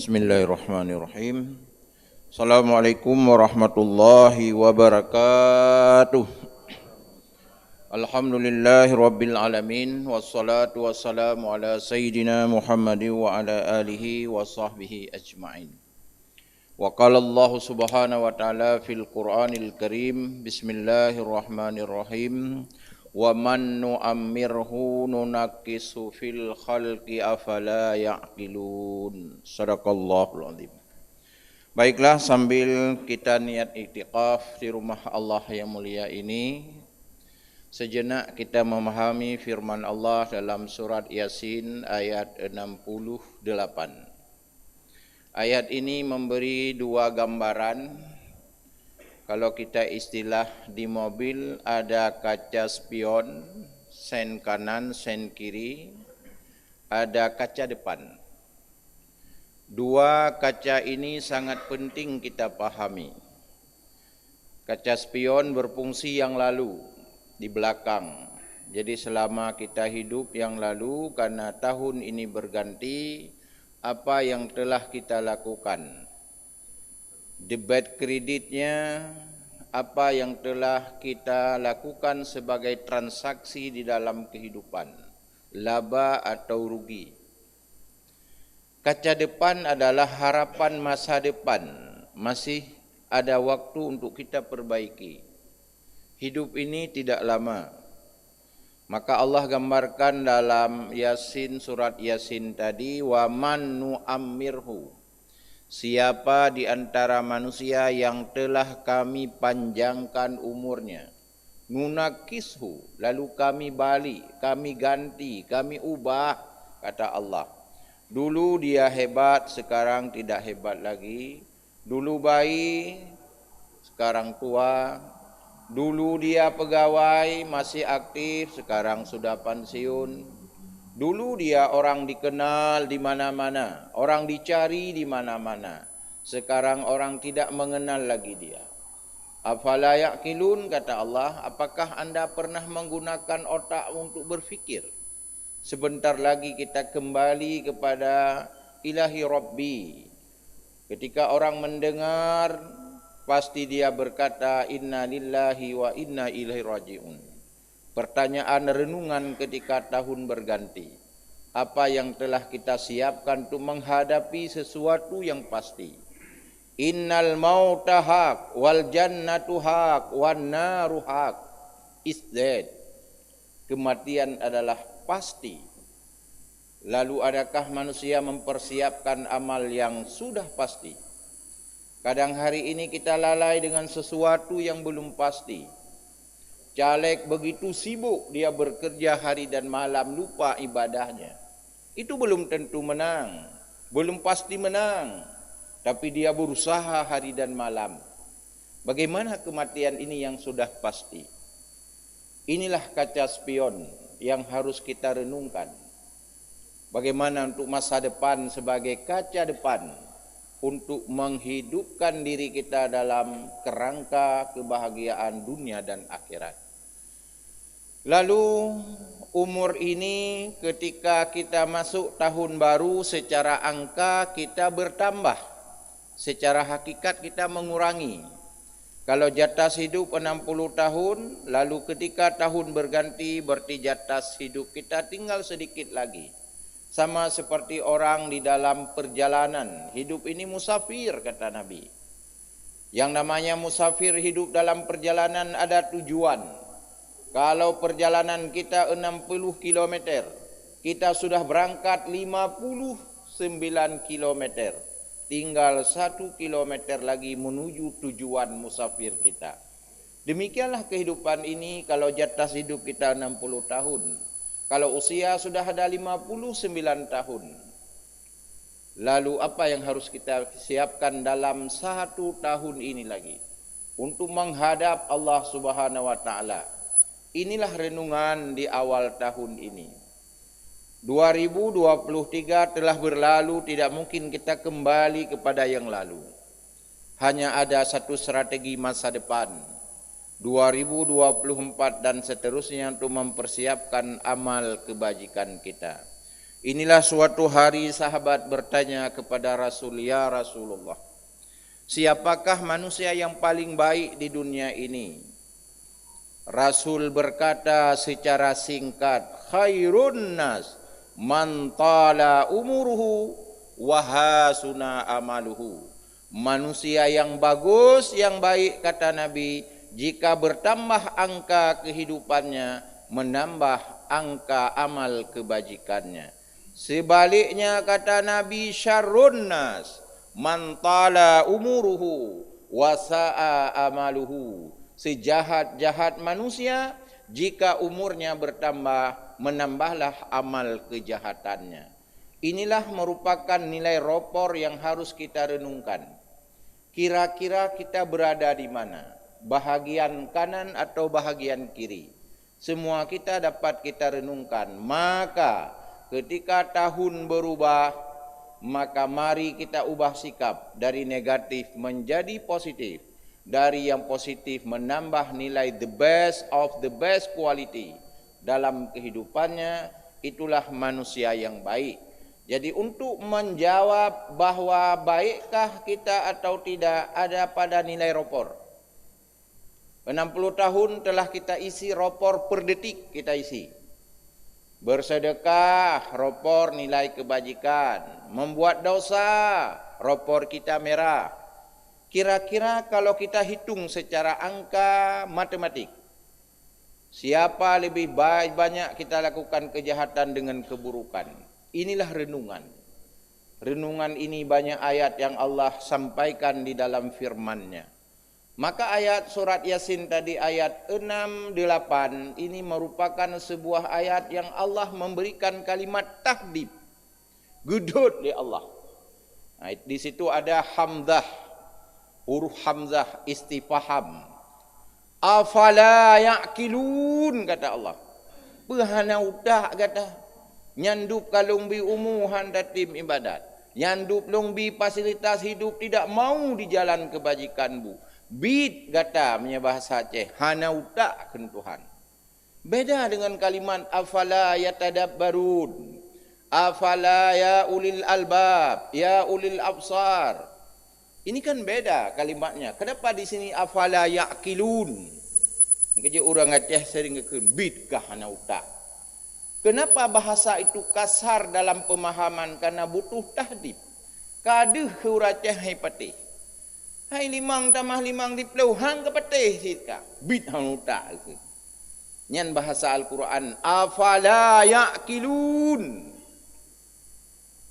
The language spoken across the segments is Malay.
Bismillahirrahmanirrahim. Assalamualaikum warahmatullahi wabarakatuh. Alhamdulillahi rabbil alamin. Wassalatu wassalamu ala sayyidina Muhammadin wa ala alihi wa sahbihi ajma'in. Wa qala Allah subhanahu wa ta'ala fil Qur'anil Karim. Bismillahirrahmanirrahim. Wa man nu'ammirhu nunakkisu fil khalqi afala ya'qilun. Sadaqallahul azim. Baiklah, sambil kita niat iktikaf di rumah Allah yang mulia ini, sejenak kita memahami firman Allah dalam surat Yasin ayat 68. Ayat ini memberi dua gambaran. Kalau kita istilah di mobil, ada kaca spion, sen kanan, sen kiri, ada kaca depan. Dua kaca ini sangat penting kita pahami. Kaca spion berfungsi yang lalu, di belakang. Jadi selama kita hidup yang lalu, karena tahun ini berganti, apa yang telah kita lakukan. Debit kreditnya, apa yang telah kita lakukan sebagai transaksi di dalam kehidupan, laba atau rugi. Kaca depan adalah harapan masa depan, masih ada waktu untuk kita perbaiki. Hidup ini tidak lama. Maka Allah gambarkan dalam Yasin, surat Yasin tadi, wa man nu'ammirhu. Siapa di antara manusia yang telah kami panjangkan umurnya, nunakishu, lalu kami balik, kami ganti, kami ubah, kata Allah. Dulu dia hebat, sekarang tidak hebat lagi. Dulu baik, sekarang tua. Dulu dia pegawai, masih aktif, sekarang sudah pensiun. Dulu dia orang dikenal di mana-mana, orang dicari di mana-mana. Sekarang orang tidak mengenal lagi dia. Afala ya'qilun, kata Allah, apakah anda pernah menggunakan otak untuk berfikir? Sebentar lagi kita kembali kepada ilahi Rabbi. Ketika orang mendengar, pasti dia berkata, inna lillahi wa inna ilaihi raji'un. Pertanyaan renungan ketika tahun berganti. Apa yang telah kita siapkan untuk menghadapi sesuatu yang pasti. Innal mauta haq wal jannatu haq wan naru haq. Is dead. Kematian adalah pasti. Lalu adakah manusia mempersiapkan amal yang sudah pasti? Kadang hari ini kita lalai dengan sesuatu yang belum pasti. Caleg begitu sibuk dia bekerja hari dan malam, lupa ibadahnya. Itu belum tentu menang, belum pasti menang, tapi dia berusaha hari dan malam. Bagaimana kematian ini yang sudah pasti? Inilah kaca spion yang harus kita renungkan. Bagaimana untuk masa depan sebagai kaca depan, untuk menghidupkan diri kita dalam kerangka kebahagiaan dunia dan akhirat. Lalu umur ini ketika kita masuk tahun baru, secara angka kita bertambah, secara hakikat kita mengurangi. Kalau jatah hidup 60 tahun, lalu ketika tahun berganti berarti jatah hidup kita tinggal sedikit lagi. Sama seperti orang di dalam perjalanan, hidup ini musafir, kata Nabi. Yang namanya musafir, hidup dalam perjalanan ada tujuan. Kalau perjalanan kita 60 km, kita sudah berangkat 59 km. Tinggal 1 km lagi menuju tujuan musafir kita. Demikianlah kehidupan ini kalau jatah hidup kita 60 tahun. Kalau usia sudah ada 59 tahun. Lalu apa yang harus kita siapkan dalam 1 tahun ini lagi? Untuk menghadap Allah Subhanahu wa ta'ala. Inilah renungan di awal tahun ini. 2023 telah berlalu, tidak mungkin kita kembali kepada yang lalu. Hanya ada satu strategi masa depan. 2024 dan seterusnya untuk mempersiapkan amal kebajikan kita. Inilah suatu hari sahabat bertanya kepada Rasul, ya Rasulullah, siapakah manusia yang paling baik di dunia ini? Rasul berkata secara singkat, khairun nas man tala umuruhu wa hasuna amaluhu. Manusia yang bagus, yang baik, kata Nabi, jika bertambah angka kehidupannya, menambah angka amal kebajikannya. Sebaliknya, kata Nabi, syarrun nas man tala umuruhu wa sa'a amaluhu. Sejahat-jahat manusia, jika umurnya bertambah, menambahlah amal kejahatannya. Inilah merupakan nilai rapor yang harus kita renungkan. Kira-kira kita berada di mana? Bahagian kanan atau bahagian kiri? Semua kita dapat kita renungkan. Maka ketika tahun berubah, maka mari kita ubah sikap dari negatif menjadi positif. Dari yang positif menambah nilai the best of the best quality dalam kehidupannya. Itulah manusia yang baik. Jadi untuk menjawab bahwa baikkah kita atau tidak, ada pada nilai rapor. 60 tahun telah kita isi rapor per detik, kita isi. Bersedekah, rapor nilai kebajikan. Membuat dosa, rapor kita merah. Kira-kira kalau kita hitung secara angka matematik, siapa lebih banyak kita lakukan kejahatan dengan keburukan? Inilah renungan. Renungan ini banyak ayat yang Allah sampaikan di dalam firman-Nya. Maka ayat surat Yasin tadi, ayat 6, 8, ini merupakan sebuah ayat yang Allah memberikan kalimat takdib. Gedut di Allah. Nah, di situ ada hamzah, huruf hamzah istifham. Afala ya'qilun, kata Allah. Pehana udah kata. Nyandup kalung bi umuhan datim ibadat. Nyandup long bi fasilitas hidup, tidak mau di jalan kebajikan bu. Bid kata punya bahasa Aceh, hana utak kan Tuhan. Beda dengan kalimat afala yatadabbarun. Afala ya ulil albab, ya ulil absar. Ini kan beda kalimatnya. Kenapa di sini afala yaqilun? Kerja orang Aceh sering ke bid kah hana utak. Kenapa bahasa itu kasar dalam pemahaman? Karena butuh tahdib. Kadeh ke uracah hai patih. Hai limang tamah limang di pelau hang ke patih sitka. Bid hang utak. Nyan bahasa Al-Quran. Afala ya'qilun.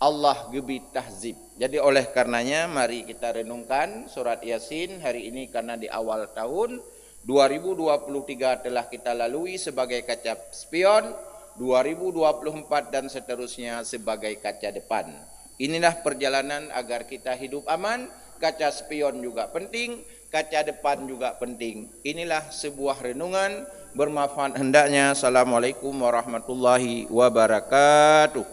Allah gebit tahzib. Jadi oleh karenanya mari kita renungkan surat Yasin hari ini, karena di awal tahun 2023 telah kita lalui sebagai kaca spion. 2024 dan seterusnya sebagai kaca depan. Inilah perjalanan agar kita hidup aman. Kaca spion juga penting, kaca depan juga penting. Inilah sebuah renungan bermanfaat hendaknya. Assalamualaikum warahmatullahi wabarakatuh.